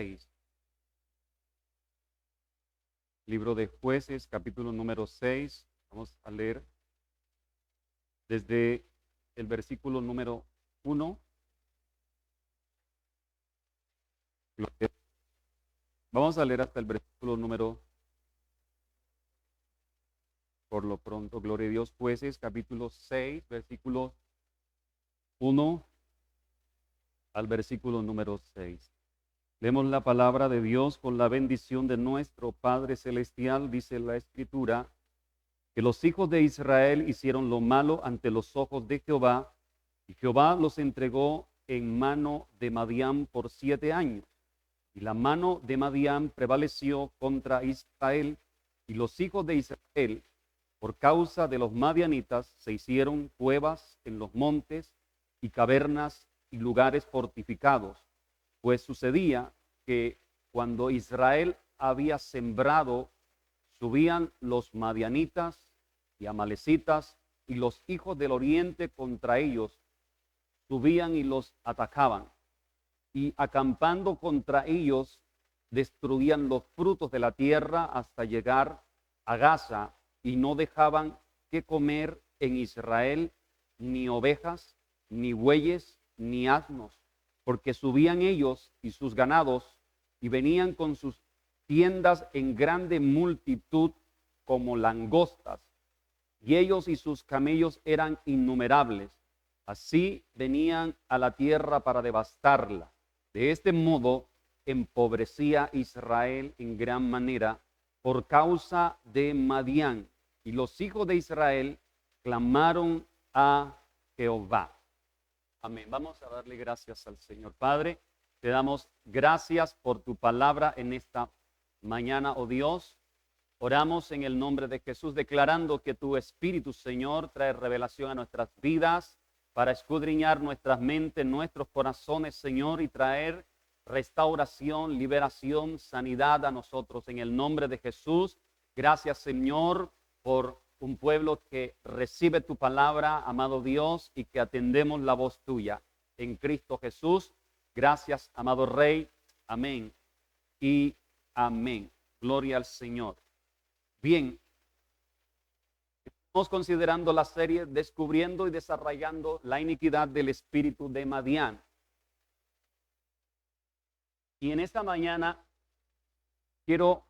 6. Libro de Jueces, capítulo número 6. Vamos a leer desde el versículo número 1. Vamos a leer hasta el versículo número, por lo pronto, gloria a Dios, Jueces, capítulo 6, versículo 1 al versículo número 6. Leemos la palabra de Dios con la bendición de nuestro Padre Celestial. Dice la Escritura que los hijos de Israel hicieron lo malo ante los ojos de Jehová, y Jehová los entregó en mano de Madián por 7 años. Y la mano de Madián prevaleció contra Israel, y los hijos de Israel, por causa de los madianitas, se hicieron cuevas en los montes y cavernas y lugares fortificados. Pues sucedía que cuando Israel había sembrado, subían los madianitas y amalecitas y los hijos del oriente contra ellos, subían y los atacaban. Y acampando contra ellos, destruían los frutos de la tierra hasta llegar a Gaza, y no dejaban que comer en Israel ni ovejas, ni bueyes, ni asnos, porque subían ellos y sus ganados, y venían con sus tiendas en grande multitud como langostas, y ellos y sus camellos eran innumerables. Así venían a la tierra para devastarla. De este modo empobrecía Israel en gran manera por causa de Madián, y los hijos de Israel clamaron a Jehová. Amén. Vamos a darle gracias al Señor. Padre, te damos gracias por tu palabra en esta mañana, oh Dios. Oramos en el nombre de Jesús, declarando que tu Espíritu, Señor, trae revelación a nuestras vidas para escudriñar nuestras mentes, nuestros corazones, Señor, y traer restauración, liberación, sanidad a nosotros. En el nombre de Jesús, gracias, Señor, por un pueblo que recibe tu palabra, amado Dios, y que atendemos la voz tuya. En Cristo Jesús, gracias, amado Rey. Amén y amén. Gloria al Señor. Bien, estamos considerando la serie Descubriendo y Desarraigando la Iniquidad del Espíritu de Madián. Y en esta mañana quiero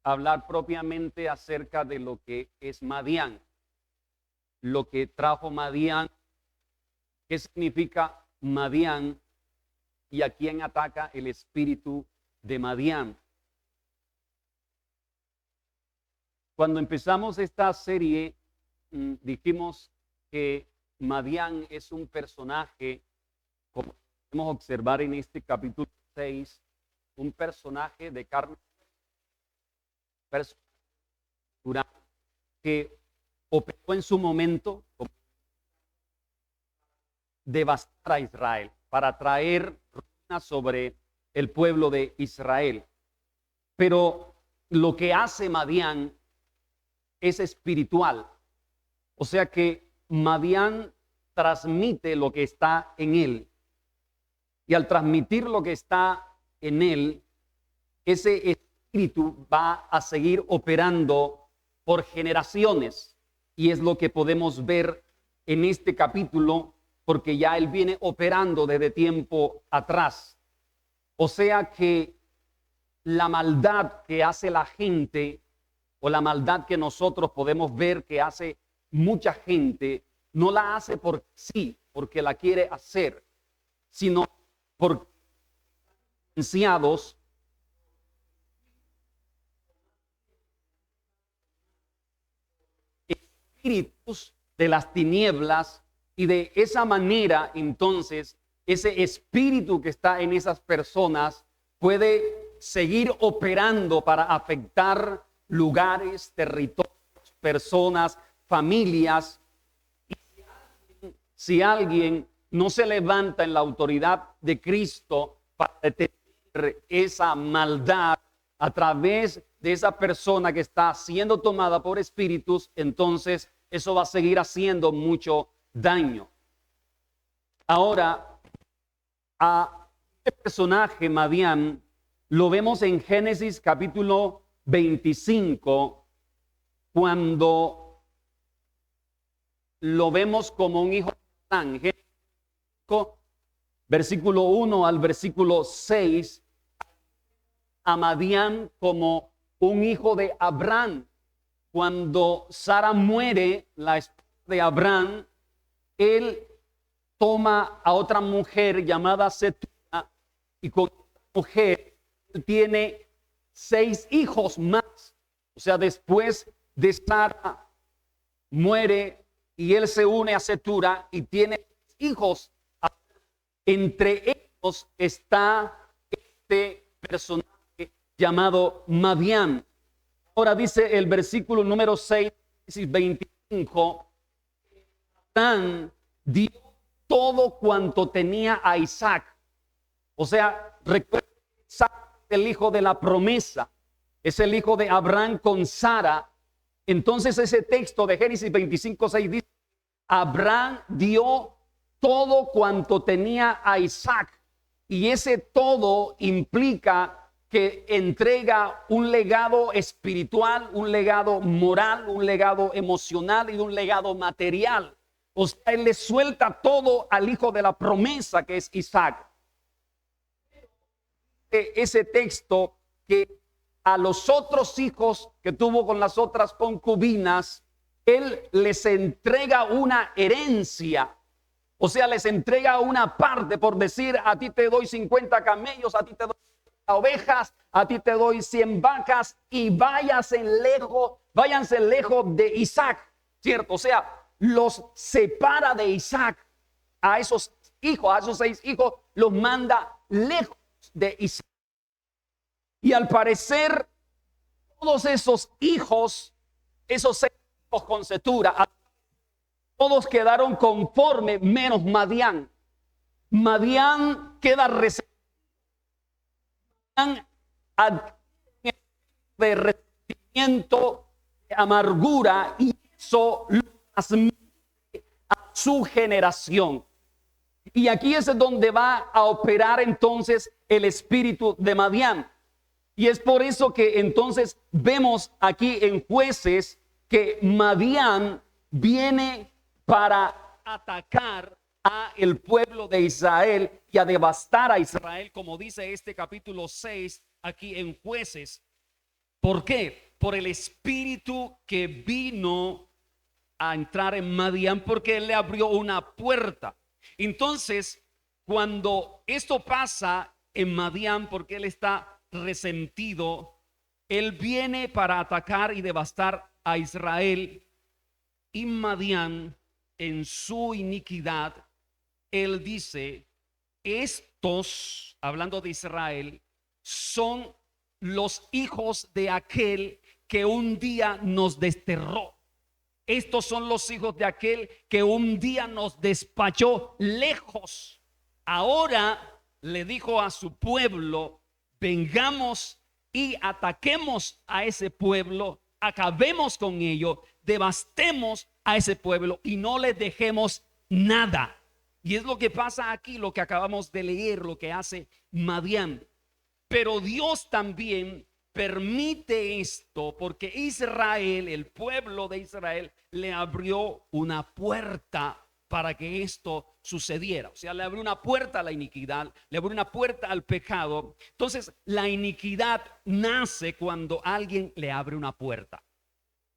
hablar propiamente acerca de lo que es Madián, lo que trajo Madián, qué significa Madián y a quién ataca el espíritu de Madián. Cuando empezamos esta serie, dijimos que Madián es un personaje, como podemos observar en este capítulo 6, un personaje de carne, que operó en su momento devastar a Israel, para traer ruina sobre el pueblo de Israel. Pero lo que hace Madián es espiritual. O sea que Madián transmite lo que está en él. Y al transmitir lo que está en él, ese espíritu va a seguir operando por generaciones. Y es lo que podemos ver en este capítulo, porque ya él viene operando desde tiempo atrás. O sea que la maldad que hace la gente, o la maldad que nosotros podemos ver que hace mucha gente, no la hace por sí, porque la quiere hacer, sino por influenciados espíritus de las tinieblas, y de esa manera entonces ese espíritu que está en esas personas puede seguir operando para afectar lugares, territorios, personas, familias. Y si alguien no se levanta en la autoridad de Cristo para detener esa maldad a través de esa persona que está siendo tomada por espíritus, entonces eso va a seguir haciendo mucho daño. Ahora, a este personaje Madián lo vemos en Génesis capítulo 25, cuando lo vemos como un hijo de Abraham. Génesis 5, versículo 1 al versículo 6, a Madián como un hijo de Abraham. Cuando Sara muere, la esposa de Abraham, él toma a otra mujer llamada Setura, y con esta mujer él tiene 6 hijos más. O sea, después de Sara muere y él se une a Setura y tiene hijos. Entre ellos está este personaje llamado Madián. Ahora dice el versículo número 6, 25, Abraham dio todo cuanto tenía a Isaac. O sea, recuerda, Isaac es el hijo de la promesa, es el hijo de Abraham con Sara. Entonces ese texto de Génesis 25, 6 dice, Abraham dio todo cuanto tenía a Isaac. Y ese todo implica que entrega un legado espiritual, un legado moral, un legado emocional y un legado material. O sea, él le suelta todo al hijo de la promesa, que es Isaac. Ese texto que a los otros hijos que tuvo con las otras concubinas, él les entrega una herencia. O sea, les entrega una parte, por decir, a ti te doy 50 camellos, a ti te doy ovejas, a ti te doy 100 vacas, y váyanse lejos de Isaac, ¿cierto? O sea, los separa de Isaac. A esos hijos, a esos 6 hijos, los manda lejos de Isaac. Y al parecer, todos esos hijos, esos 6 hijos con Setura, todos quedaron conforme, menos Madián. Madián queda resentido de resentimiento, de amargura, y eso lo transmite a su generación. Y aquí es donde va a operar entonces el espíritu de Madián. Y es por eso que entonces vemos aquí en Jueces que Madián viene para atacar a el pueblo de Israel y a devastar a Israel, como dice este capítulo 6 aquí en Jueces. ¿Por qué? Por el espíritu que vino a entrar en Madián, porque él le abrió una puerta. Entonces, cuando esto pasa en Madián, porque él está resentido, él viene para atacar y devastar a Israel. Y Madián, en su iniquidad, él dice, estos, hablando de Israel, son los hijos de aquel que un día nos desterró. Estos son los hijos de aquel que un día nos despachó lejos. Ahora le dijo a su pueblo, vengamos y ataquemos a ese pueblo, acabemos con ello, devastemos a ese pueblo y no les dejemos nada. Y es lo que pasa aquí, lo que acabamos de leer, lo que hace Madián. Pero Dios también permite esto porque Israel, el pueblo de Israel, le abrió una puerta para que esto sucediera. O sea, le abrió una puerta a la iniquidad, le abrió una puerta al pecado. Entonces, la iniquidad nace cuando alguien le abre una puerta.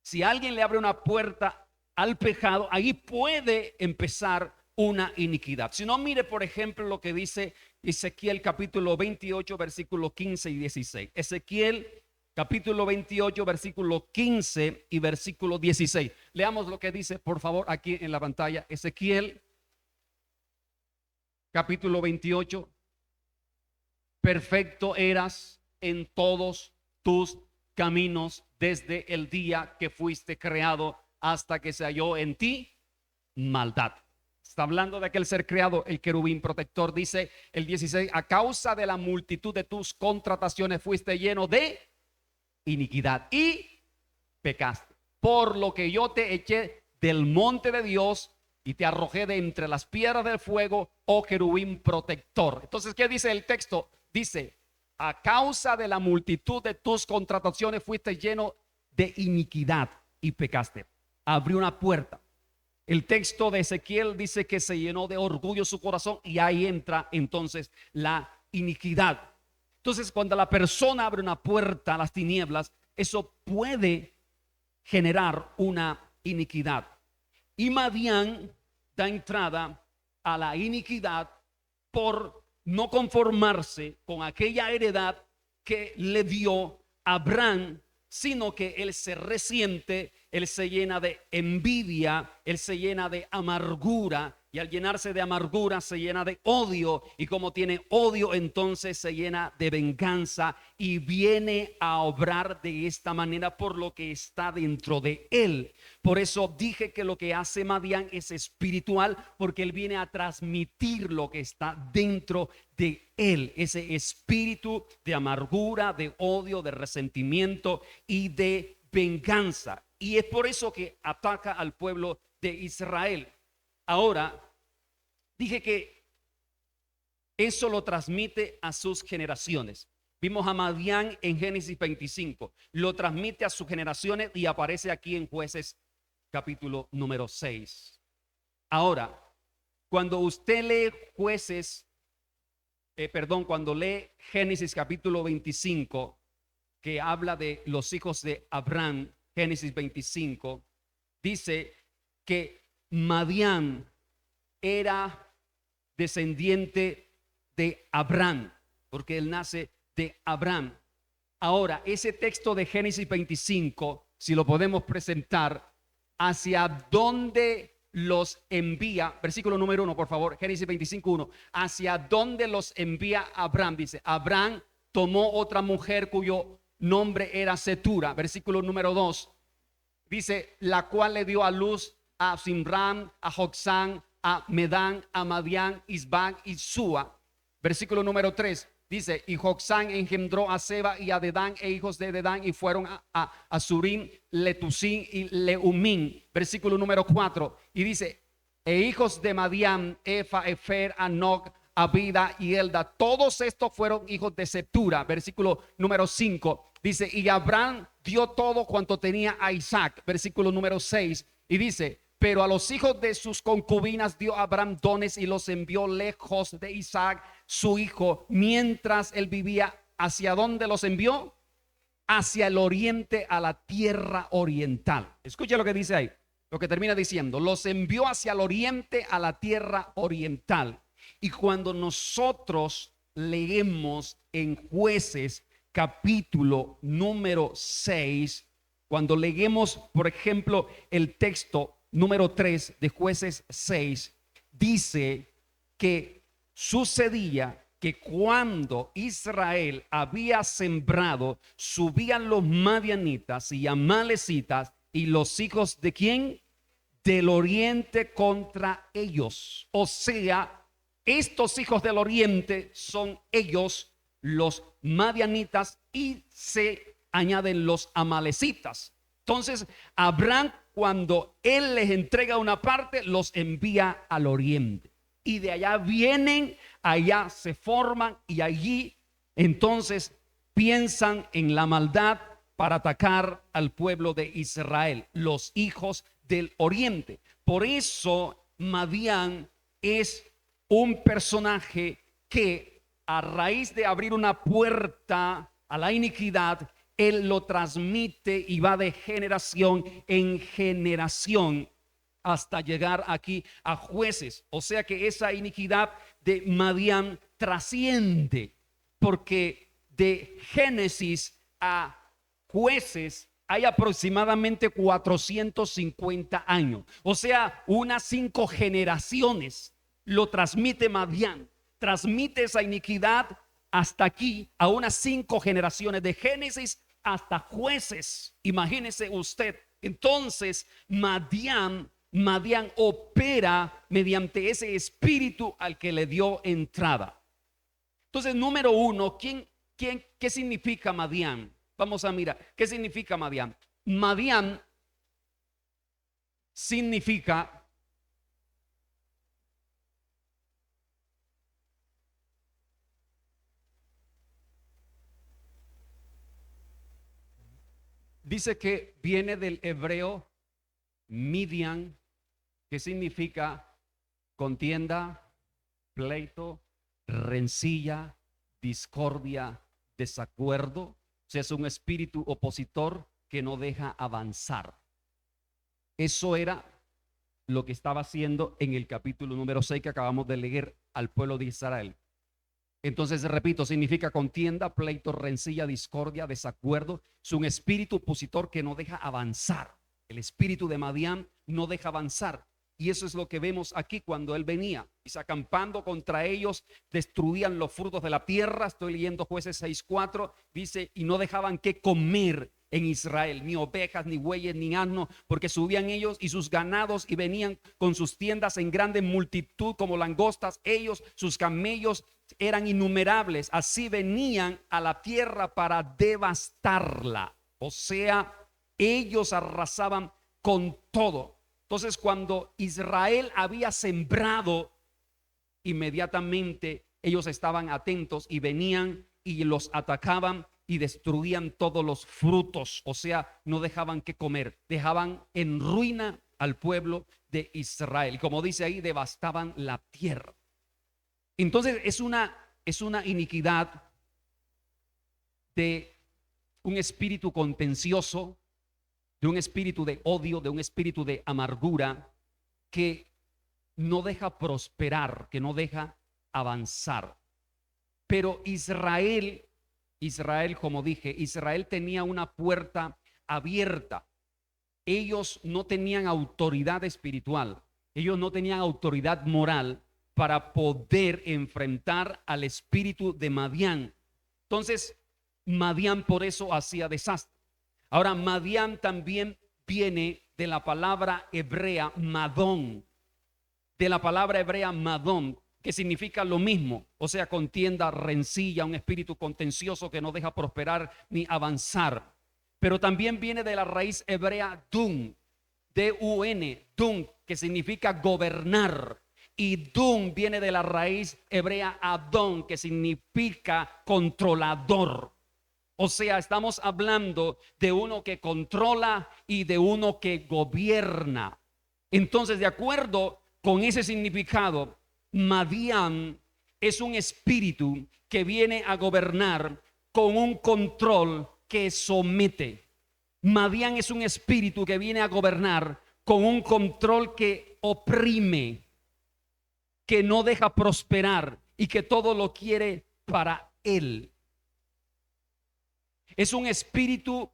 Si alguien le abre una puerta al pecado, ahí puede empezar una iniquidad. Si no, mire por ejemplo lo que dice Ezequiel capítulo 28 versículos 15 y 16. Ezequiel capítulo 28 versículo 15 y versículo 16. Leamos lo que dice por favor aquí en la pantalla. Ezequiel capítulo 28. Perfecto eras en todos tus caminos desde el día que fuiste creado hasta que se halló en ti maldad. Está hablando de aquel ser creado, el querubín protector. Dice el 16, a causa de la multitud de tus contrataciones fuiste lleno de iniquidad y pecaste, por lo que yo te eché del monte de Dios y te arrojé de entre las piedras del fuego, oh querubín protector. Entonces, ¿qué dice el texto? Dice, a causa de la multitud de tus contrataciones fuiste lleno de iniquidad y pecaste. Abrió una puerta. El texto de Ezequiel dice que se llenó de orgullo su corazón y ahí entra entonces la iniquidad. Entonces, cuando la persona abre una puerta a las tinieblas, eso puede generar una iniquidad. Y Madián da entrada a la iniquidad por no conformarse con aquella heredad que le dio Abraham, sino que él se resiente, él se llena de envidia, él se llena de amargura, y al llenarse de amargura se llena de odio, y como tiene odio entonces se llena de venganza y viene a obrar de esta manera por lo que está dentro de él. Por eso dije que lo que hace Madián es espiritual, porque él viene a transmitir lo que está dentro de él, ese espíritu de amargura, de odio, de resentimiento y de venganza. Y es por eso que ataca al pueblo de Israel. Ahora, dije que eso lo transmite a sus generaciones. Vimos a Madián en Génesis 25, lo transmite a sus generaciones y aparece aquí en Jueces capítulo número 6. Ahora, cuando usted lee cuando lee Génesis capítulo 25, que habla de los hijos de Abraham, Génesis 25, dice que Madián era descendiente de Abraham, porque él nace de Abraham. Ahora, ese texto de Génesis 25, si lo podemos presentar, hacia dónde los envía, versículo número 1, por favor, Génesis 25:1, hacia dónde los envía Abraham. Dice, Abraham tomó otra mujer cuyo nombre era Setura. Versículo número 2, dice, la cual le dio a luz a Simram, a Joksán, a Medán, a Madián, Isbán y Sua. Versículo número 3 dice, y Joksán engendró a Seba y a Dedán e hijos de Dedán, y fueron a Surim, Letusín y Leumín. Versículo número 4 y dice, e hijos de Madián, Efa, Efer, Anoc, Abida y Elda. Todos estos fueron hijos de Setura. Versículo número 5 dice, y Abraham dio todo cuanto tenía a Isaac. Versículo número 6 y dice, pero a los hijos de sus concubinas dio Abraham dones y los envió lejos de Isaac, su hijo, mientras él vivía. ¿Hacia dónde los envió? Hacia el oriente, a la tierra oriental. Escucha lo que dice ahí, lo que termina diciendo, los envió hacia el oriente, a la tierra oriental. Y cuando nosotros leemos en Jueces capítulo número 6, cuando leemos, por ejemplo, el texto número 3 de Jueces 6, dice que sucedía que cuando Israel había sembrado, subían los madianitas y amalecitas y los hijos de ¿quién? Del oriente contra ellos. O sea, estos hijos del oriente son ellos, los madianitas, y se añaden los amalecitas. Entonces, Abraham, cuando él les entrega una parte, los envía al oriente. Y de allá vienen, allá se forman, y allí entonces piensan en la maldad para atacar al pueblo de Israel, los hijos del oriente. Por eso Madián es un personaje que, a raíz de abrir una puerta a la iniquidad, él lo transmite y va de generación en generación hasta llegar aquí a Jueces. O sea que esa iniquidad de Madián trasciende, porque de Génesis a Jueces hay aproximadamente 450 años. O sea, unas 5 generaciones lo transmite Madián. Transmite esa iniquidad hasta aquí, a unas 5 generaciones, de Génesis hasta Jueces. Imagínese usted. Entonces Madián opera mediante ese espíritu al que le dio entrada. Entonces, número 1, ¿qué significa Madián? Vamos a mirar, ¿qué significa Madián? Madián significa dice que viene del hebreo Midian, que significa contienda, pleito, rencilla, discordia, desacuerdo. O sea, es un espíritu opositor que no deja avanzar. Eso era lo que estaba haciendo en el capítulo número 6 que acabamos de leer al pueblo de Israel. Entonces, repito, significa contienda, pleito, rencilla, discordia, desacuerdo. Es un espíritu opositor que no deja avanzar. El espíritu de Madián no deja avanzar. Y eso es lo que vemos aquí cuando él venía. Y acampando contra ellos, destruían los frutos de la tierra. Estoy leyendo Jueces 6:4. Dice, y no dejaban que comer en Israel, ni ovejas, ni bueyes, ni asnos, porque subían ellos y sus ganados y venían con sus tiendas en grande multitud como langostas. Ellos, sus camellos eran innumerables. Así venían a la tierra para devastarla. O sea, ellos arrasaban con todo. Entonces, cuando Israel había sembrado, inmediatamente ellos estaban atentos y venían y los atacaban y destruían todos los frutos. O sea, no dejaban que comer, dejaban en ruina al pueblo de Israel. Y como dice ahí, devastaban la tierra. Entonces es una iniquidad de un espíritu contencioso, de un espíritu de odio, de un espíritu de amargura que no deja prosperar, que no deja avanzar. Pero Israel, como dije, Israel tenía una puerta abierta. Ellos no tenían autoridad espiritual, ellos no tenían autoridad moral para poder enfrentar al espíritu de Madián. Entonces, Madián por eso hacía desastre. Ahora, Madián también viene de la palabra hebrea Madón, de la palabra hebrea Madón, que significa lo mismo, o sea, contienda, rencilla, un espíritu contencioso que no deja prosperar ni avanzar. Pero también viene de la raíz hebrea Dun, D-U-N, Dun, que significa gobernar. Y Dun viene de la raíz hebrea Adón, que significa controlador. O sea, estamos hablando de uno que controla y de uno que gobierna. Entonces, de acuerdo con ese significado, Madián es un espíritu que viene a gobernar con un control que somete. Madián es un espíritu que viene a gobernar con un control que oprime, que no deja prosperar y que todo lo quiere para él. Es un espíritu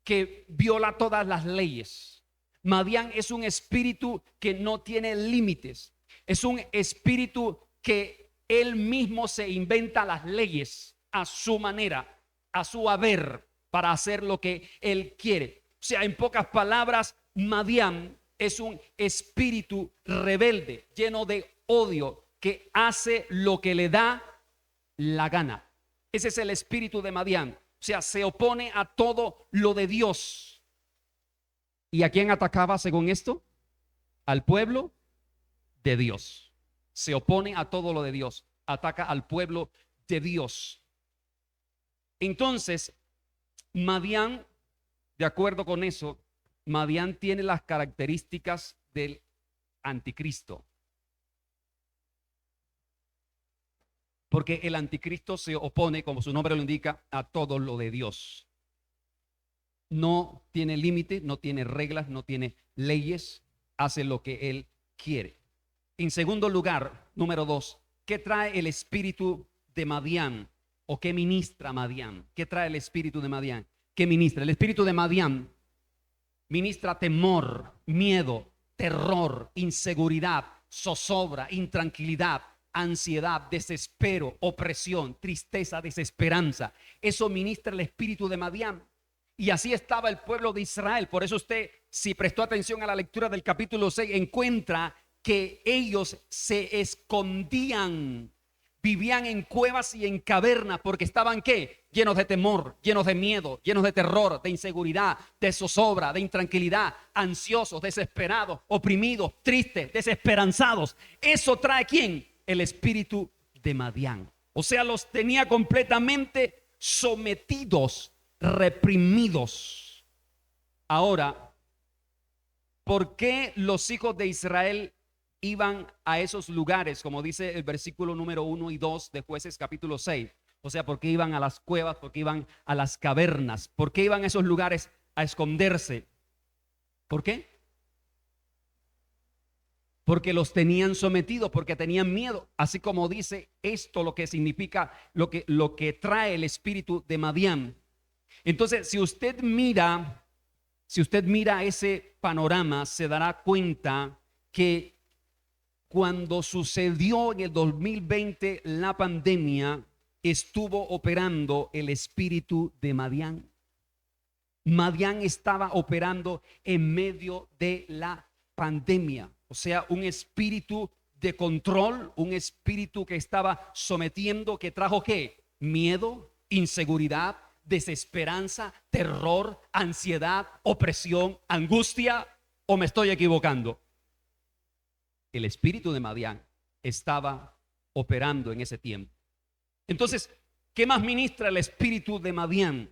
que viola todas las leyes. Madián es un espíritu que no tiene límites. Es un espíritu que él mismo se inventa las leyes a su manera, a su haber, para hacer lo que él quiere. O sea, en pocas palabras, Madián es un espíritu rebelde, lleno de odio, que hace lo que le da la gana. Ese es el espíritu de Madián. O sea, se opone a todo lo de Dios. ¿Y a quién atacaba según esto? Al pueblo de Dios. Se opone a todo lo de Dios. Ataca al pueblo de Dios. Entonces, Madián, de acuerdo con eso, Madián tiene las características del anticristo. Porque el anticristo se opone, como su nombre lo indica, a todo lo de Dios. No tiene límite, no tiene reglas, no tiene leyes, hace lo que él quiere. En segundo lugar, número 2, ¿qué trae el espíritu de Madián? ¿O qué ministra Madián? ¿Qué trae el espíritu de Madián? ¿Qué ministra? El espíritu de Madián ministra temor, miedo, terror, inseguridad, zozobra, intranquilidad, ansiedad, desespero, opresión, tristeza, desesperanza. Eso ministra el espíritu de Madián. Y así estaba el pueblo de Israel. Por eso usted, si prestó atención a la lectura del capítulo 6, encuentra que ellos se escondían, vivían en cuevas y en cavernas, porque estaban ¿qué? Llenos de temor, llenos de miedo, llenos de terror, de inseguridad, de zozobra, de intranquilidad, ansiosos, desesperados, oprimidos, tristes, desesperanzados. ¿Eso trae quién? El espíritu de Madián. O sea, los tenía completamente sometidos, reprimidos. Ahora, ¿por qué los hijos de Israel iban a esos lugares? Como dice el versículo número 1 y 2 de Jueces capítulo 6. O sea, ¿por qué iban a las cuevas? ¿Por qué iban a las cavernas? ¿Por qué iban a esos lugares a esconderse? ¿Por qué? Porque los tenían sometidos, porque tenían miedo. Así como dice esto, lo que significa, lo que trae el espíritu de Madián. Entonces, si usted mira ese panorama, se dará cuenta que cuando sucedió en el 2020 la pandemia, estuvo operando el espíritu de Madián. Madián estaba operando en medio de la pandemia. O sea, un espíritu de control, un espíritu que estaba sometiendo, que trajo ¿qué? Miedo, inseguridad, desesperanza, terror, ansiedad, opresión, angustia. ¿O me estoy equivocando? El espíritu de Madián estaba operando en ese tiempo. Entonces, ¿qué más ministra el espíritu de Madián?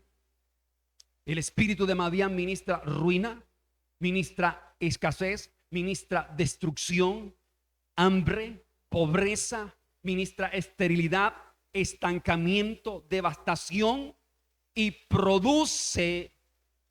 El espíritu de Madián ministra ruina, ministra escasez, ministra destrucción, hambre, pobreza, ministra esterilidad, estancamiento, devastación y produce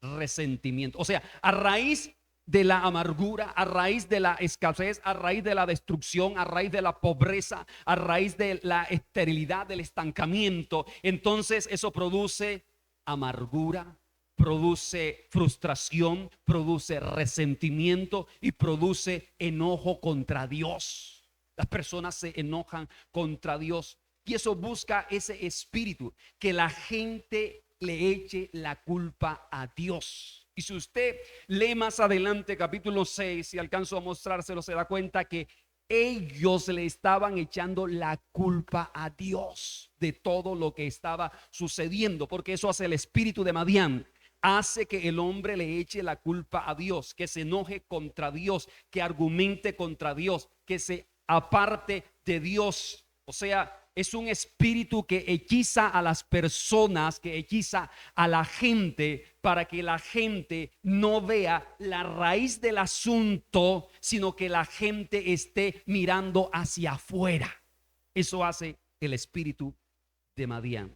resentimiento. O sea, a raíz de la amargura, a raíz de la escasez, a raíz de la destrucción, a raíz de la pobreza, a raíz de la esterilidad, del estancamiento, entonces eso produce amargura, produce frustración, produce resentimiento y produce enojo contra Dios. Las personas se enojan contra Dios y eso busca ese espíritu, que la gente le eche la culpa a Dios. Y si usted lee más adelante capítulo 6 y alcanzo a mostrárselo, se da cuenta que ellos le estaban echando la culpa a Dios de todo lo que estaba sucediendo, porque eso hace el espíritu de Madián. Hace que el hombre le eche la culpa a Dios, que se enoje contra Dios, que argumente contra Dios, que se aparte de Dios. O sea, es un espíritu que hechiza a las personas, que hechiza a la gente, para que la gente no vea la raíz del asunto, sino que la gente esté mirando hacia afuera. Eso hace el espíritu de Madián.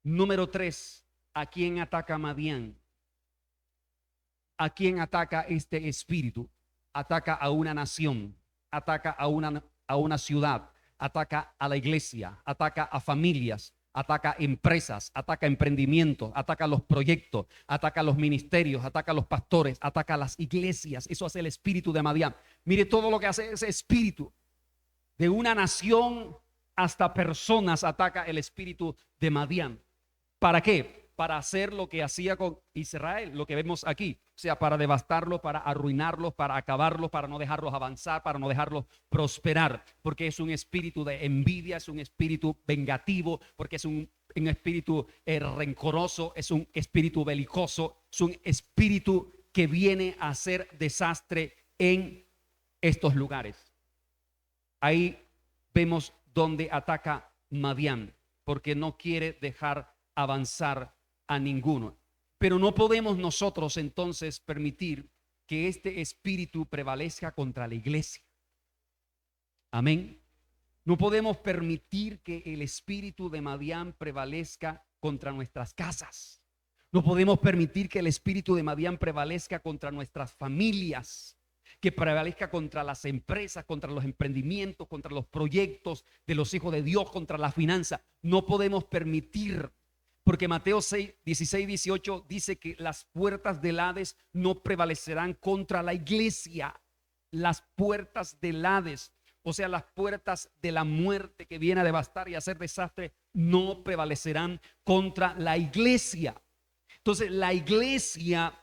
Número 3. ¿A quién ataca Madián? ¿A quién ataca este espíritu? Ataca a una nación, ataca a una ciudad, ataca a la iglesia, ataca a familias, ataca a empresas, ataca a emprendimientos, ataca a los proyectos, ataca a los ministerios, ataca a los pastores, ataca a las iglesias. Eso hace el espíritu de Madián. Mire todo lo que hace ese espíritu. De una nación hasta personas ataca el espíritu de Madián. ¿Para qué? Para hacer lo que hacía con Israel, lo que vemos aquí. O sea, para devastarlos, para arruinarlos, para acabarlos, para no dejarlos avanzar, para no dejarlos prosperar. Porque es un espíritu de envidia, es un espíritu vengativo, porque es un espíritu rencoroso, es un espíritu belicoso, es un espíritu que viene a hacer desastre en estos lugares. Ahí vemos donde ataca Madián, porque no quiere dejar avanzar a ninguno. Pero no podemos nosotros entonces permitir que este espíritu prevalezca contra la iglesia. Amén. No podemos permitir que el espíritu de Madián prevalezca contra nuestras casas. No podemos permitir que el espíritu de Madián prevalezca contra nuestras familias, que prevalezca contra las empresas, contra los emprendimientos, contra los proyectos de los hijos de Dios, contra la finanza. No podemos permitir. Porque Mateo 6, 16, 18 dice que las puertas del Hades no prevalecerán contra la iglesia. Las puertas del Hades, o sea, las puertas de la muerte que viene a devastar y a hacer desastre, no prevalecerán contra la iglesia. Entonces, la iglesia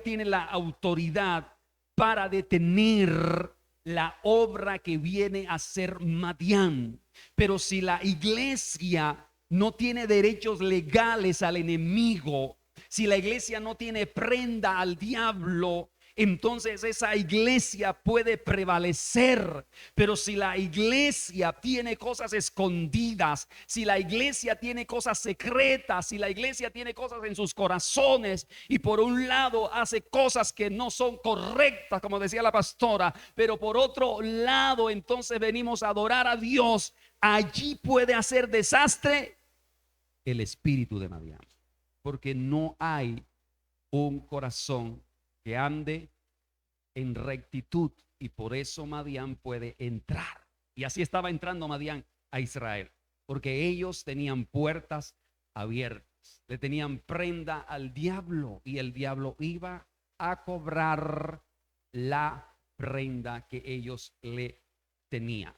tiene la autoridad para detener la obra que viene a ser Madián. Pero si la iglesia no tiene derechos legales al enemigo, si la iglesia no tiene prenda al diablo, entonces esa iglesia puede prevalecer. Pero si la iglesia tiene cosas escondidas, si la iglesia tiene cosas secretas, si la iglesia tiene cosas en sus corazones y por un lado hace cosas que no son correctas, como decía la pastora, pero por otro lado entonces venimos a adorar a Dios, allí puede hacer desastre el espíritu de Madián, porque no hay un corazón que ande en rectitud, y por eso Madián puede entrar. Y así estaba entrando Madián a Israel, porque ellos tenían puertas abiertas, le tenían prenda al diablo, y el diablo iba a cobrar la prenda que ellos le tenían.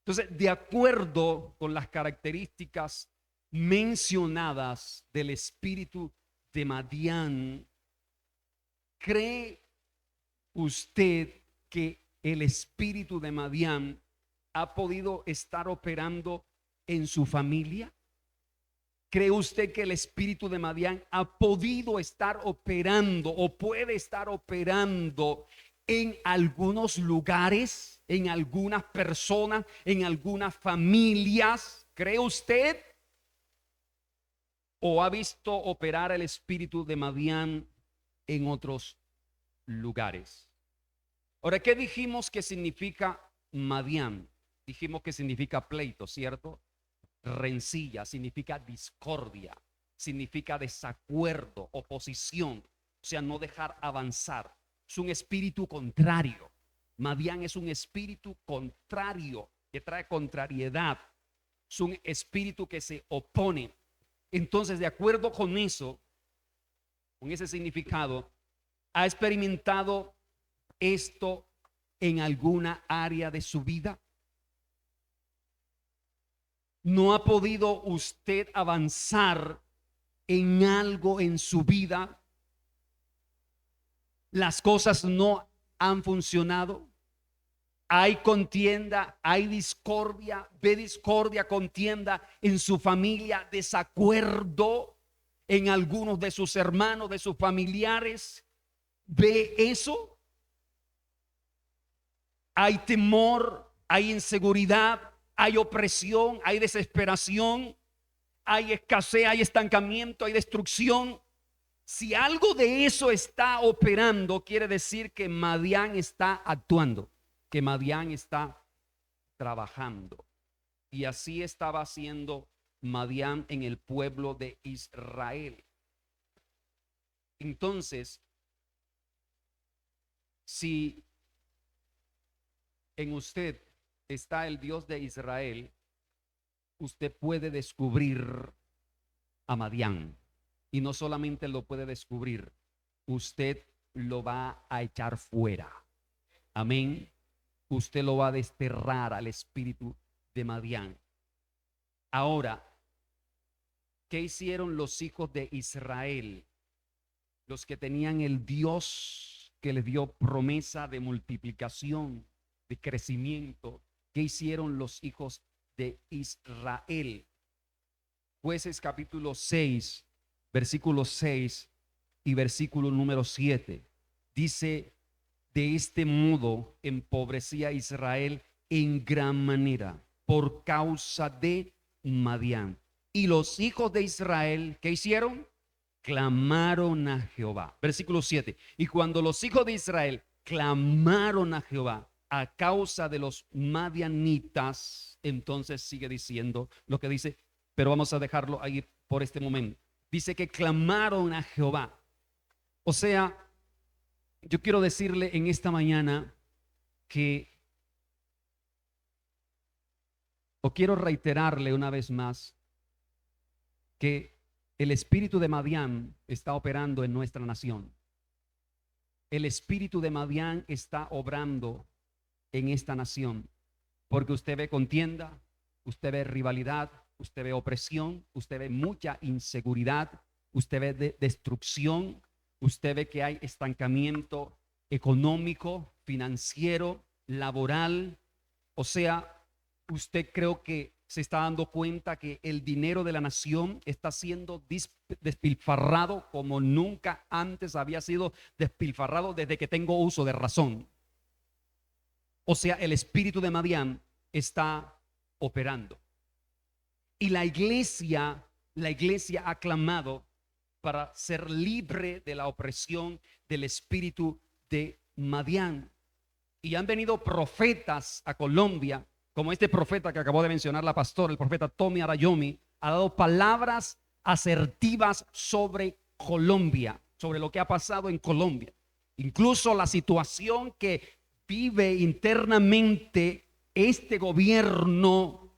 Entonces, de acuerdo con las características mencionadas del espíritu de Madián, ¿cree usted que el espíritu de Madián ha podido estar operando en su familia? ¿Cree usted que el espíritu de Madián ha podido estar operando o puede estar operando en algunos lugares, en algunas personas, en algunas familias? ¿Cree usted? ¿O ha visto operar el espíritu de Madián en otros lugares? Ahora, ¿qué dijimos que significa Madián? Dijimos que significa pleito, ¿cierto? Rencilla, significa discordia, significa desacuerdo, oposición, o sea, no dejar avanzar. Es un espíritu contrario. Madián es un espíritu contrario que trae contrariedad. Es un espíritu que se opone. Entonces, de acuerdo con eso, con ese significado, ¿ha experimentado esto en alguna área de su vida? ¿No ha podido usted avanzar en algo en su vida? ¿Las cosas no han funcionado? Hay contienda, hay discordia, ve discordia, contienda en su familia, desacuerdo en algunos de sus hermanos, de sus familiares. ¿Ve eso? Hay temor, hay inseguridad, hay opresión, hay desesperación, hay escasez, hay estancamiento, hay destrucción. Si algo de eso está operando, quiere decir que Madián está actuando, que Madián está trabajando. Y así estaba haciendo Madián en el pueblo de Israel. Entonces, si en usted está el Dios de Israel, usted puede descubrir a Madián. Y no solamente lo puede descubrir, usted lo va a echar fuera. Amén. Usted lo va a desterrar al espíritu de Madián. Ahora, ¿qué hicieron los hijos de Israel? Los que tenían el Dios que les dio promesa de multiplicación, de crecimiento. ¿Qué hicieron los hijos de Israel? Jueces capítulo 6, versículo 6 y versículo número 7. Dice: de este modo empobrecía Israel en gran manera por causa de Madián. Y los hijos de Israel, ¿qué hicieron? Clamaron a Jehová. Versículo 7. Y cuando los hijos de Israel clamaron a Jehová a causa de los madianitas, entonces sigue diciendo lo que dice, pero vamos a dejarlo ahí por este momento. Dice que clamaron a Jehová. O sea, yo quiero decirle en esta mañana que, o quiero reiterarle una vez más, que el espíritu de Madián está operando en nuestra nación. El espíritu de Madián está obrando en esta nación, porque usted ve contienda, usted ve rivalidad, usted ve opresión, usted ve mucha inseguridad, usted ve destrucción, usted ve que hay estancamiento económico, financiero, laboral. O sea, usted creo que se está dando cuenta que el dinero de la nación está siendo despilfarrado como nunca antes había sido despilfarrado desde que tengo uso de razón. O sea, el espíritu de Madián está operando. Y la iglesia ha clamado para ser libre de la opresión del espíritu de Madián. Y han venido profetas a Colombia, como este profeta que acabó de mencionar la pastora, el profeta Tommy Arayomi, ha dado palabras asertivas sobre Colombia, sobre lo que ha pasado en Colombia. Incluso la situación que vive internamente este gobierno,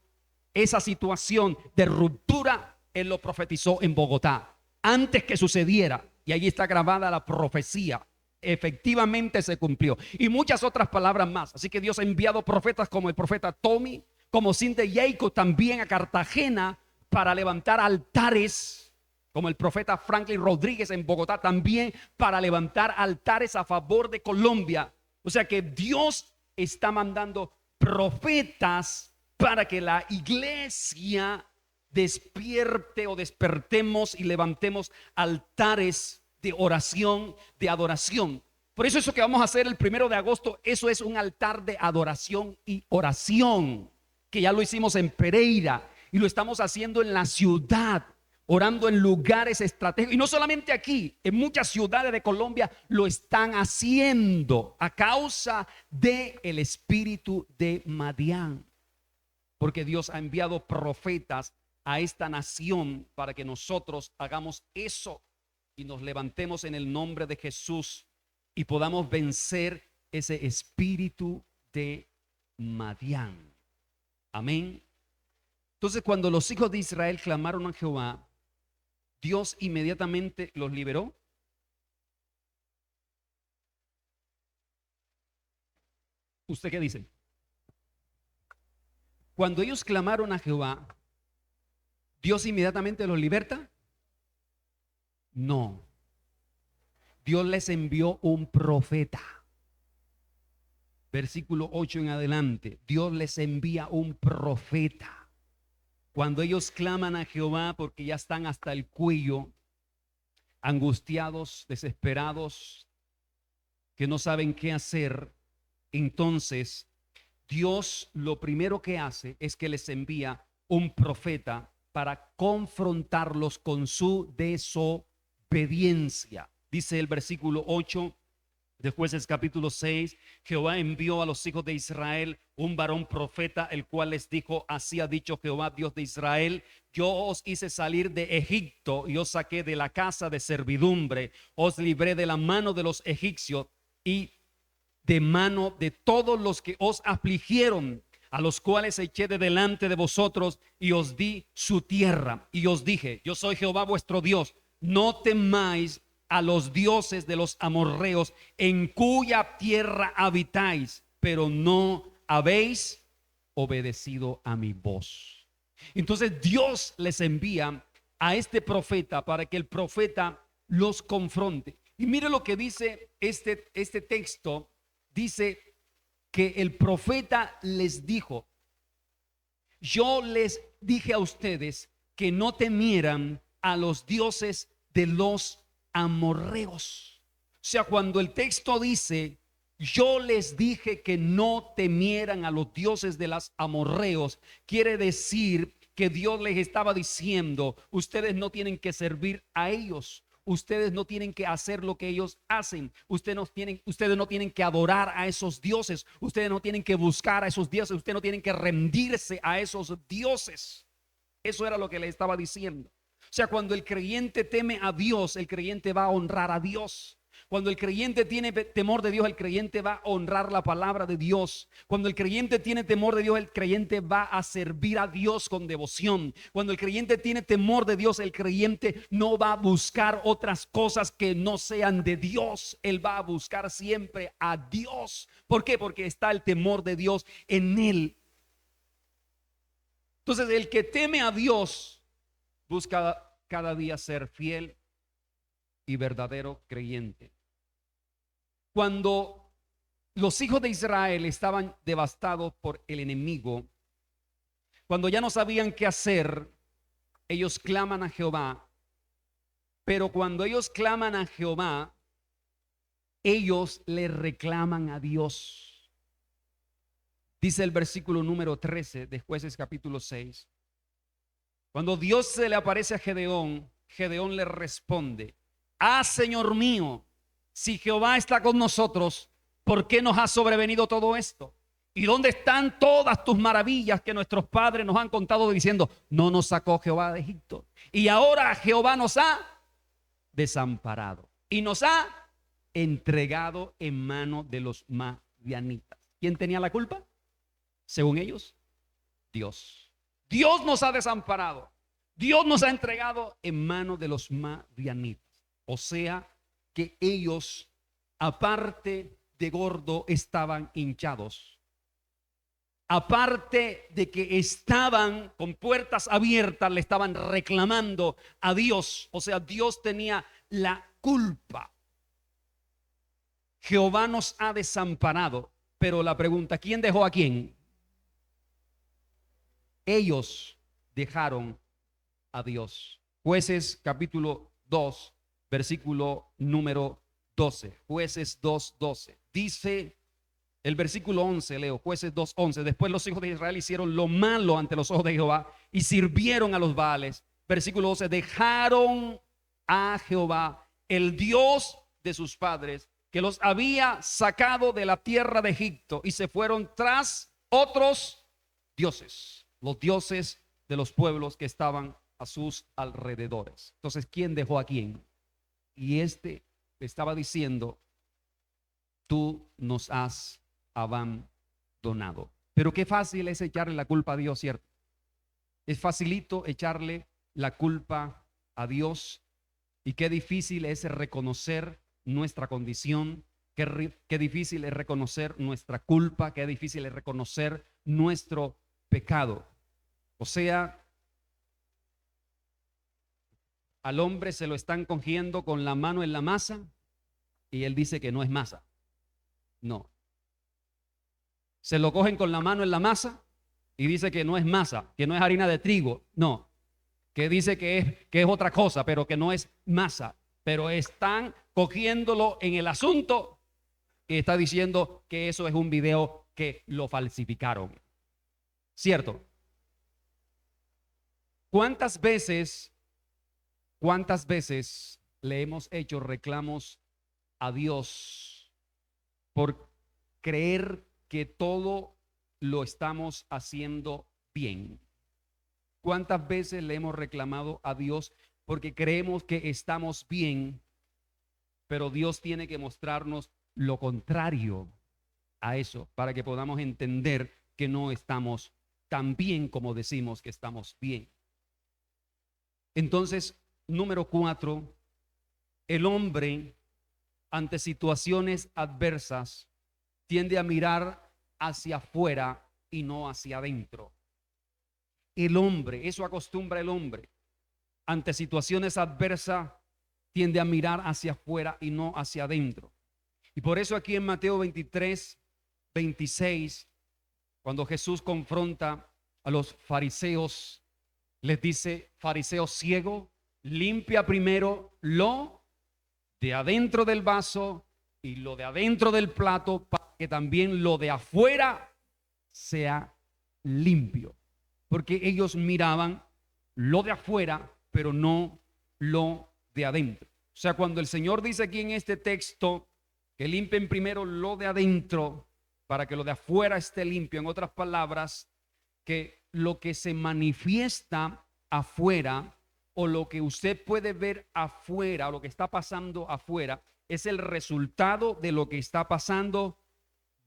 esa situación de ruptura, él lo profetizó en Bogotá antes que sucediera, y allí está grabada la profecía. Efectivamente se cumplió, y muchas otras palabras más. Así que Dios ha enviado profetas como el profeta Tommy, como Cindy Jacob también a Cartagena para levantar altares, como el profeta Franklin Rodríguez en Bogotá también para levantar altares a favor de Colombia. O sea que Dios está mandando profetas para que la iglesia despierte o despertemos y levantemos altares de oración, de adoración. Por eso que vamos a hacer el 1 de agosto, eso es un altar de adoración y oración, que ya lo hicimos en Pereira y lo estamos haciendo en la ciudad, orando en lugares estratégicos. Y no solamente aquí, en muchas ciudades de Colombia lo están haciendo a causa del espíritu de Madián. Porque Dios ha enviado profetas a esta nación para que nosotros hagamos eso y nos levantemos en el nombre de Jesús y podamos vencer ese espíritu de Madián. Amén. Entonces, cuando los hijos de Israel clamaron a Jehová, Dios inmediatamente los liberó. ¿Usted qué dice? Cuando ellos clamaron a Jehová, ¿Dios inmediatamente los liberta? No. Dios les envió un profeta. Versículo 8 en adelante. Dios les envía un profeta. Cuando ellos claman a Jehová porque ya están hasta el cuello, angustiados, desesperados, que no saben qué hacer, entonces Dios lo primero que hace es que les envía un profeta para confrontarlos con su desobediencia. Dice el versículo 8 de Jueces capítulo 6, Jehová envió a los hijos de Israel un varón profeta, el cual les dijo: así ha dicho Jehová, Dios de Israel, yo os hice salir de Egipto y os saqué de la casa de servidumbre, os libré de la mano de los egipcios y de mano de todos los que os afligieron, a los cuales eché de delante de vosotros y os di su tierra. Y os dije: yo soy Jehová vuestro Dios, no temáis a los dioses de los amorreos en cuya tierra habitáis, pero no habéis obedecido a mi voz. Entonces Dios les envía a este profeta para que el profeta los confronte. Y mire lo que dice este texto. Dice que el profeta les dijo: yo les dije a ustedes que no temieran a los dioses de los amorreos. O sea, cuando el texto dice: yo les dije que no temieran a los dioses de los amorreos, quiere decir que Dios les estaba diciendo: ustedes no tienen que servir a ellos. Ustedes no tienen que hacer lo que ellos hacen. Ustedes no tienen que adorar a esos dioses. Ustedes no tienen que buscar a esos dioses. Ustedes no tienen que rendirse a esos dioses. Eso era lo que le estaba diciendo. O sea, cuando el creyente teme a Dios, el creyente va a honrar a Dios. Cuando el creyente tiene temor de Dios, el creyente va a honrar la palabra de Dios. Cuando el creyente tiene temor de Dios, el creyente va a servir a Dios con devoción. Cuando el creyente tiene temor de Dios, el creyente no va a buscar otras cosas que no sean de Dios. Él va a buscar siempre a Dios. ¿Por qué? Porque está el temor de Dios en él. Entonces, el que teme a Dios busca cada día ser fiel y verdadero creyente. Cuando los hijos de Israel estaban devastados por el enemigo, cuando ya no sabían qué hacer, ellos claman a Jehová. Pero cuando ellos claman a Jehová, ellos le reclaman a Dios. Dice el versículo número 13 de Jueces capítulo 6. Cuando Dios se le aparece a Gedeón, Gedeón le responde: ah, Señor mío, si Jehová está con nosotros, ¿por qué nos ha sobrevenido todo esto? ¿Y dónde están todas tus maravillas que nuestros padres nos han contado diciendo: no nos sacó Jehová de Egipto? Y ahora Jehová nos ha desamparado y nos ha entregado en mano de los madianitas. ¿Quién tenía la culpa? Según ellos, Dios. Dios nos ha desamparado. Dios nos ha entregado en mano de los madianitas. O sea que ellos, aparte de gordo, estaban hinchados. Aparte de que estaban con puertas abiertas, le estaban reclamando a Dios. O sea, Dios tenía la culpa. Jehová nos ha desamparado. Pero la pregunta: ¿quién dejó a quién? Ellos dejaron a Dios. Jueces capítulo 2, versículo número 12. Jueces 2:12. Dice el versículo 11, leo, Jueces 2:11. Después los hijos de Israel hicieron lo malo ante los ojos de Jehová y sirvieron a los Baales. Versículo 12. Dejaron a Jehová, el Dios de sus padres, que los había sacado de la tierra de Egipto, y se fueron tras otros dioses, los dioses de los pueblos que estaban a sus alrededores. Entonces, ¿quién dejó a quién? Y este estaba diciendo: tú nos has abandonado. Pero qué fácil es echarle la culpa a Dios, ¿cierto? Es facilito echarle la culpa a Dios, y qué difícil es reconocer nuestra condición, qué difícil es reconocer nuestra culpa, qué difícil es reconocer nuestro pecado. O sea, al hombre se lo están cogiendo con la mano en la masa y él dice que no es masa. No. Se lo cogen con la mano en la masa y dice que no es masa, que no es harina de trigo. No. Que dice que es otra cosa, pero que no es masa. Pero están cogiéndolo en el asunto y está diciendo que eso es un video que lo falsificaron. ¿Cierto? ¿Cuántas veces le hemos hecho reclamos a Dios por creer que todo lo estamos haciendo bien? ¿Cuántas veces le hemos reclamado a Dios porque creemos que estamos bien, pero Dios tiene que mostrarnos lo contrario a eso para que podamos entender que no estamos tan bien como decimos que estamos bien? Entonces, número 4, el hombre ante situaciones adversas tiende a mirar hacia afuera y no hacia adentro. El hombre, eso acostumbra el hombre, ante situaciones adversas tiende a mirar hacia afuera y no hacia adentro. Y por eso aquí en Mateo 23:26, cuando Jesús confronta a los fariseos, les dice: fariseo ciego, limpia primero lo de adentro del vaso y lo de adentro del plato, para que también lo de afuera sea limpio. Porque ellos miraban lo de afuera, pero no lo de adentro. O sea, cuando el Señor dice aquí en este texto que limpien primero lo de adentro para que lo de afuera esté limpio, en otras palabras, que lo que se manifiesta afuera o lo que usted puede ver afuera o lo que está pasando afuera es el resultado de lo que está pasando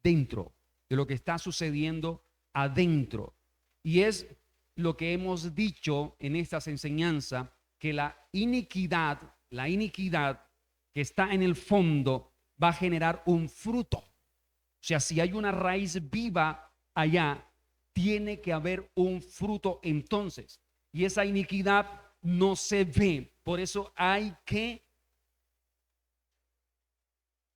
dentro, de lo que está sucediendo adentro. Y es lo que hemos dicho en estas enseñanzas, que la iniquidad que está en el fondo va a generar un fruto. O sea, si hay una raíz viva allá, tiene que haber un fruto entonces. Y esa iniquidad no se ve. Por eso hay que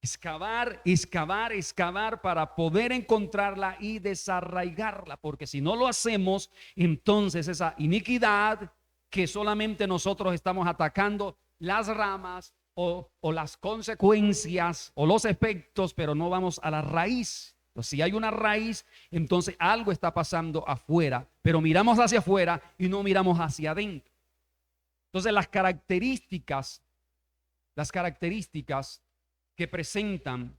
excavar, excavar, excavar para poder encontrarla y desarraigarla, porque si no lo hacemos, entonces esa iniquidad que solamente nosotros estamos atacando las ramas o las consecuencias o los efectos, pero no vamos a la raíz. Entonces, si hay una raíz, entonces algo está pasando afuera, pero miramos hacia afuera y no miramos hacia adentro. Entonces las características que presentan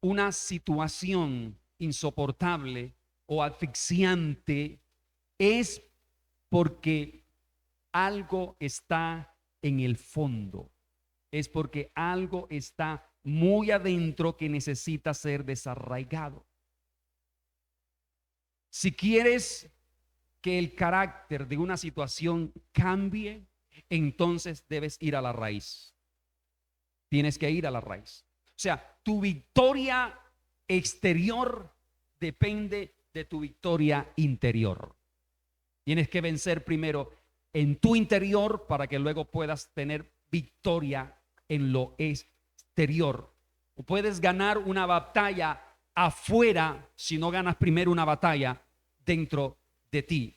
una situación insoportable o asfixiante es porque algo está en el fondo, es porque algo está muy adentro que necesita ser desarraigado. Si quieres que el carácter de una situación cambie, entonces debes ir a la raíz. Tienes que ir a la raíz. O sea, tu victoria exterior depende de tu victoria interior. Tienes que vencer primero en tu interior para que luego puedas tener victoria en lo exterior. O puedes ganar una batalla afuera si no ganas primero una batalla dentro de ti.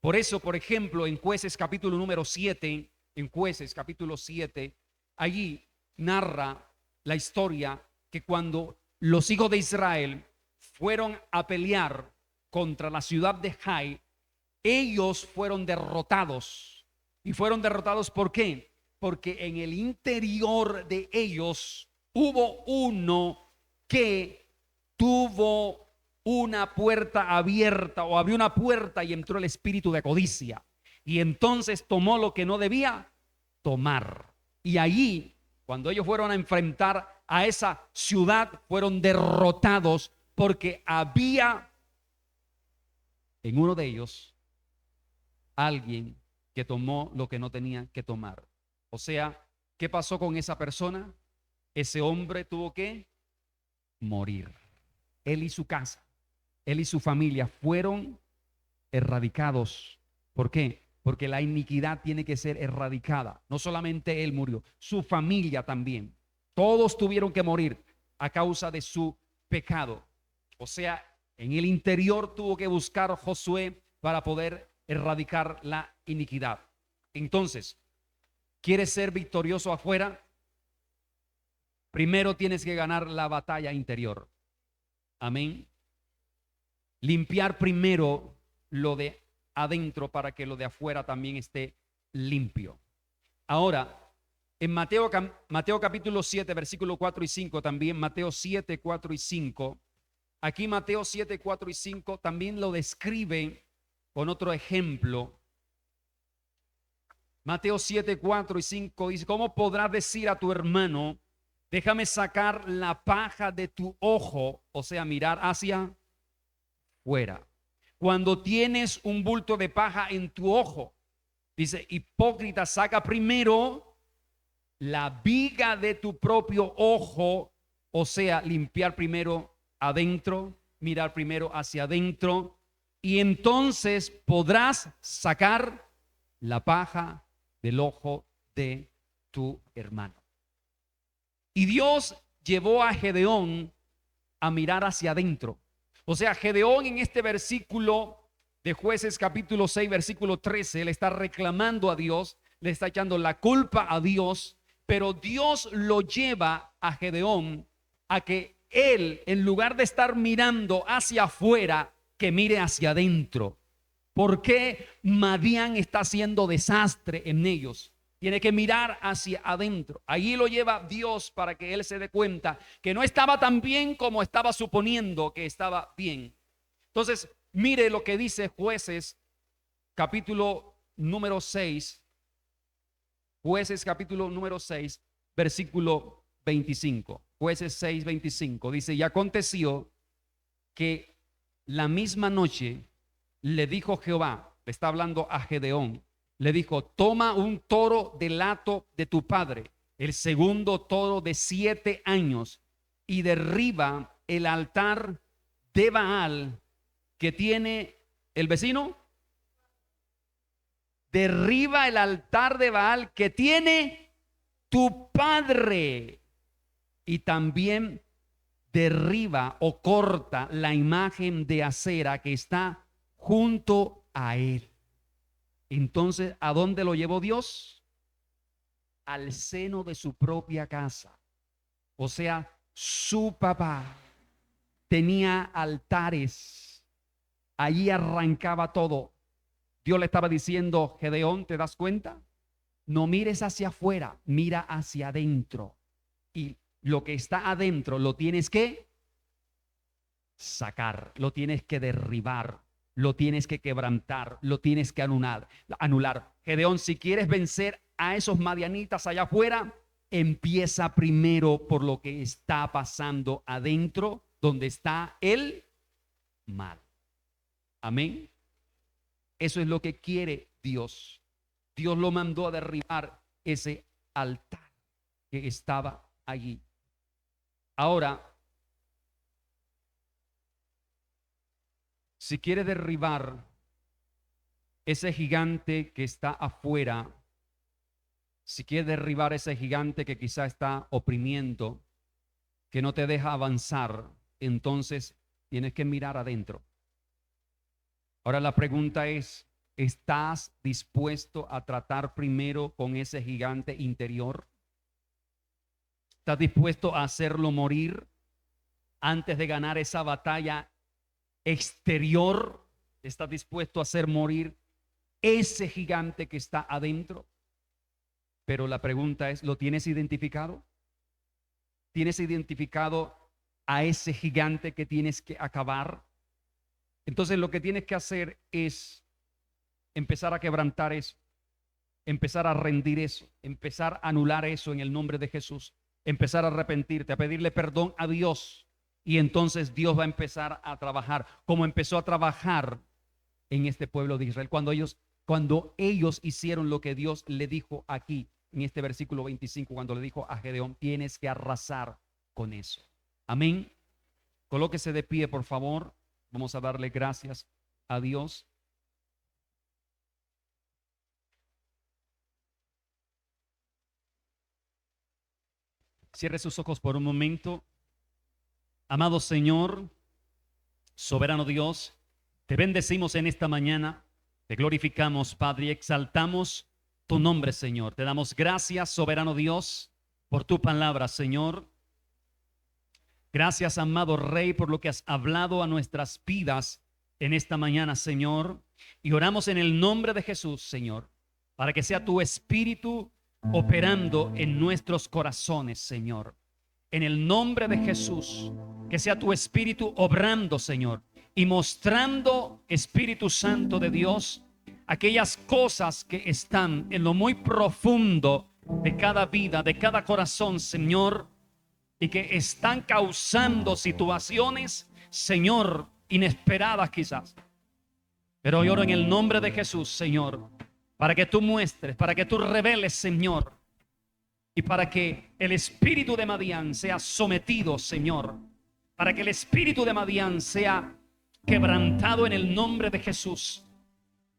Por eso, por ejemplo, en Jueces capítulo número 7, allí narra la historia que cuando los hijos de Israel fueron a pelear contra la ciudad de Jai, ellos fueron derrotados. ¿Y fueron derrotados por qué? Porque en el interior de ellos hubo uno que tuvo una puerta abierta o abrió una puerta y entró el espíritu de codicia. Y entonces tomó lo que no debía tomar. Y allí, cuando ellos fueron a enfrentar a esa ciudad, fueron derrotados porque había en uno de ellos alguien que tomó lo que no tenía que tomar. O sea, ¿qué pasó con esa persona? Ese hombre tuvo que morir. Él y su casa, él y su familia fueron erradicados. ¿Por qué? Porque la iniquidad tiene que ser erradicada. No solamente él murió, su familia también. Todos tuvieron que morir a causa de su pecado. O sea, en el interior tuvo que buscar Josué para poder erradicar la iniquidad. Entonces, ¿quieres ser victorioso afuera? Primero tienes que ganar la batalla interior. Amén. Limpiar primero lo de adentro para que lo de afuera también esté limpio. Ahora, en Mateo capítulo 7, versículo 4 y 5, también Mateo 7, 4 y 5. Aquí Mateo 7, 4 y 5 también lo describe con otro ejemplo. Mateo 7, 4 y 5 dice: ¿cómo podrás decir a tu hermano, déjame sacar la paja de tu ojo? O sea, mirar hacia fuera, cuando tienes un bulto de paja en tu ojo. Dice: hipócrita, saca primero la viga de tu propio ojo. O sea, limpiar primero adentro, mirar primero hacia adentro, y entonces podrás sacar la paja del ojo de tu hermano. Y Dios llevó a Gedeón a mirar hacia adentro. O sea, Gedeón en este versículo de Jueces capítulo 6, versículo 13, le está reclamando a Dios, le está echando la culpa a Dios, pero Dios lo lleva a Gedeón a que él, en lugar de estar mirando hacia afuera, que mire hacia adentro. ¿Por qué Madián está haciendo desastre en ellos? Tiene que mirar hacia adentro. Allí lo lleva Dios para que él se dé cuenta que no estaba tan bien como estaba suponiendo que estaba bien. Entonces, mire lo que dice Jueces capítulo número 6. Jueces capítulo número 6, versículo 25. Jueces 6, 25. Dice: y aconteció que la misma noche le dijo Jehová, le está hablando a Gedeón, le dijo: toma un toro del hato de tu padre, el segundo toro de 7 años, y derriba el altar de Baal que tiene el vecino. Derriba el altar de Baal que tiene tu padre. y también derriba o corta la imagen de acera que está junto a él. Entonces, ¿a dónde lo llevó Dios? Al seno de su propia casa. O sea, su papá tenía altares, allí arrancaba todo. Dios le estaba diciendo: Gedeón, ¿te das cuenta? No mires hacia afuera, mira hacia adentro. Y lo que está adentro lo tienes que sacar, lo tienes que derribar, lo tienes que quebrantar, lo tienes que anular. Gedeón, si quieres vencer a esos madianitas allá afuera, empieza primero por lo que está pasando adentro, donde está el mal. Amén. Eso es lo que quiere Dios. Dios lo mandó a derribar ese altar que estaba allí. Ahora, si quiere derribar ese gigante que está afuera, si quiere derribar ese gigante que quizá está oprimiendo, que no te deja avanzar, entonces tienes que mirar adentro. Ahora la pregunta es: ¿estás dispuesto a tratar primero con ese gigante interior? ¿Estás dispuesto a hacerlo morir antes de ganar esa batalla exterior? ¿Estás dispuesto a hacer morir ese gigante que está adentro? Pero la pregunta es: ¿lo tienes identificado? ¿Tienes identificado a ese gigante que tienes que acabar? Entonces lo que tienes que hacer es empezar a quebrantar eso, empezar a rendir eso, empezar a anular eso en el nombre de Jesús, empezar a arrepentirte, a pedirle perdón a Dios, y entonces Dios va a empezar a trabajar como empezó a trabajar en este pueblo de Israel cuando ellos hicieron lo que Dios le dijo aquí en este versículo 25, cuando le dijo a Gedeón: tienes que arrasar con eso. Amén. Colóquese de pie, por favor. Vamos a darle gracias a Dios. Cierre sus ojos por un momento. Amado Señor, soberano Dios, te bendecimos en esta mañana, te glorificamos, Padre, y exaltamos tu nombre, Señor. Te damos gracias, soberano Dios, por tu palabra, Señor. Gracias, amado Rey, por lo que has hablado a nuestras vidas en esta mañana, Señor. Y oramos en el nombre de Jesús, Señor, para que sea tu Espíritu operando en nuestros corazones, Señor. En el nombre de Jesús, que sea tu Espíritu obrando, Señor, y mostrando, Espíritu Santo de Dios, aquellas cosas que están en lo muy profundo de cada vida, de cada corazón, Señor, y que están causando situaciones, Señor, inesperadas quizás. Pero yo oro en el nombre de Jesús, Señor, para que tú muestres, para que tú reveles, Señor, y para que el espíritu de Madián sea sometido, Señor, para que el espíritu de Madián sea quebrantado en el nombre de Jesús.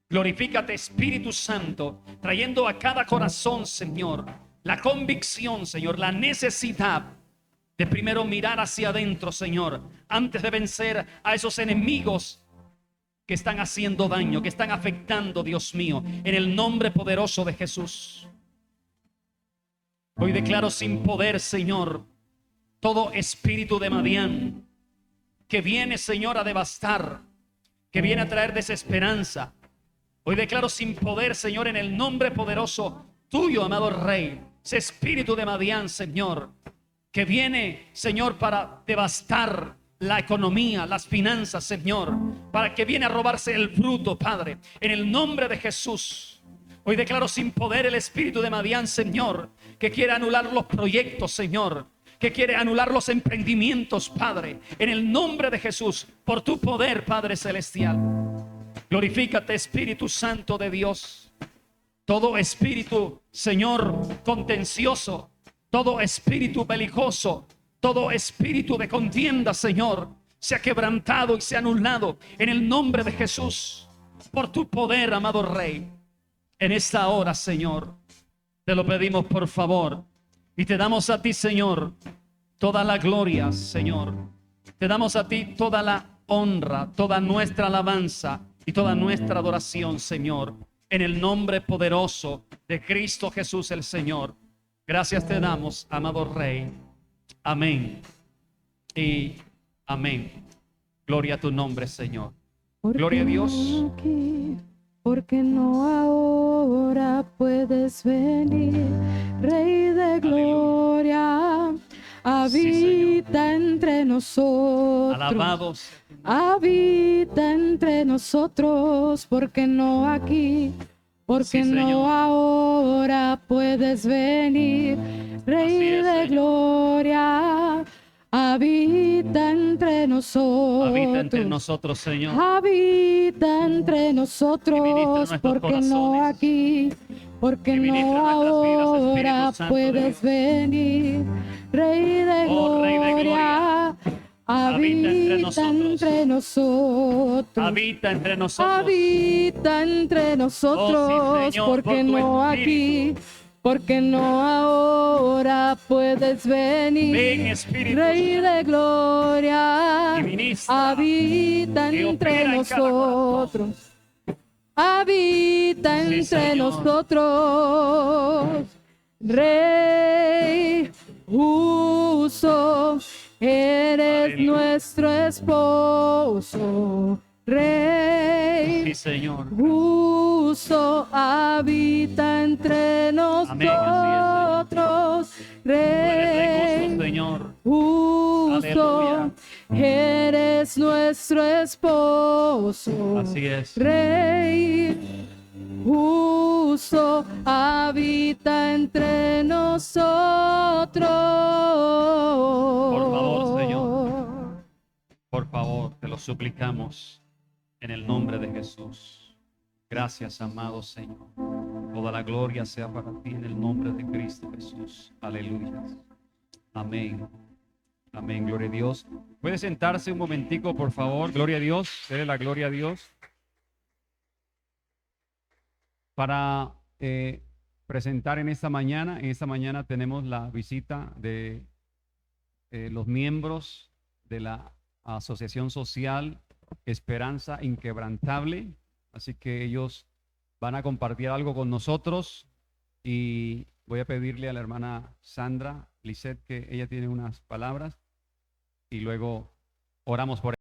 Glorifícate, Espíritu Santo, trayendo a cada corazón, Señor, la convicción, Señor, la necesidad de primero mirar hacia adentro, Señor, antes de vencer a esos enemigos que están haciendo daño, que están afectando, Dios mío, en el nombre poderoso de Jesús. Hoy declaro sin poder, Señor, todo espíritu de Madián que viene, Señor, a devastar, que viene a traer desesperanza. Hoy declaro sin poder, Señor, en el nombre poderoso tuyo, amado Rey, ese espíritu de Madián, Señor, que viene, Señor, para devastar la economía, las finanzas, Señor, para que viene a robarse el fruto, Padre, en el nombre de Jesús. Hoy declaro sin poder el espíritu de Madián, Señor, que quiere anular los proyectos, Señor, que quiere anular los emprendimientos, Padre, en el nombre de Jesús, por tu poder, Padre celestial. Glorifícate, Espíritu Santo de Dios. Todo espíritu, Señor, contencioso, todo espíritu belicoso, todo espíritu de contienda, Señor, sea quebrantado y sea anulado en el nombre de Jesús, por tu poder, amado Rey. En esta hora, Señor, te lo pedimos por favor, y te damos a ti, Señor, toda la gloria, Señor. Te damos a ti toda la honra, toda nuestra alabanza y toda nuestra adoración, Señor, en el nombre poderoso de Cristo Jesús el Señor. Gracias te damos, amado Rey. Amén y amén. Gloria a tu nombre, Señor. Gloria a Dios. Aquí, porque no ahora puedes venir, Rey de gloria, habita entre nosotros. Alabado sea tu nombre. Habita entre nosotros, porque no aquí, porque Sí, no Señor. ahora puedes venir, Rey Así es, de Señor. gloria, habita entre nosotros. Habita entre nosotros, Señor. Habita entre Y ministra nosotros, nuestros porque no corazones. aquí, porque Y ministra no nuestras vidas, ahora Espíritu Santo de puedes Dios. venir, Rey de Oh, Rey de gloria, Habita entre habita nosotros. entre nosotros. Habita entre nosotros. Habita entre nosotros, Oh, sí, Señor, porque por tu no aquí, Espíritu. porque no ahora puedes venir, Ven, Espíritu Rey Santo, de gloria, y ministra, habita y entre opera en cada nosotros, habita Sí, entre Señor. nosotros, Rey justo, eres Aleluya. nuestro esposo, Rey Sí, Señor. justo, habita entre Amén, así nosotros, Tú eres de Rey gozo, Señor. justo, eres nuestro esposo, Así es. Rey justo, habita entre nosotros. Por favor, Señor. Por favor, te lo suplicamos en el nombre de Jesús. Gracias, amado Señor. Toda la gloria sea para ti en el nombre de Cristo Jesús. Aleluya. Amén. Amén. Gloria a Dios. ¿Puede sentarse un momentico, por favor? Gloria a Dios. Dele la gloria a Dios. Para presentar en esta mañana tenemos la visita de los miembros de la Asociación Social Esperanza Inquebrantable. Así que ellos van a compartir algo con nosotros y voy a pedirle a la hermana Sandra Lisset que ella tiene unas palabras y luego oramos por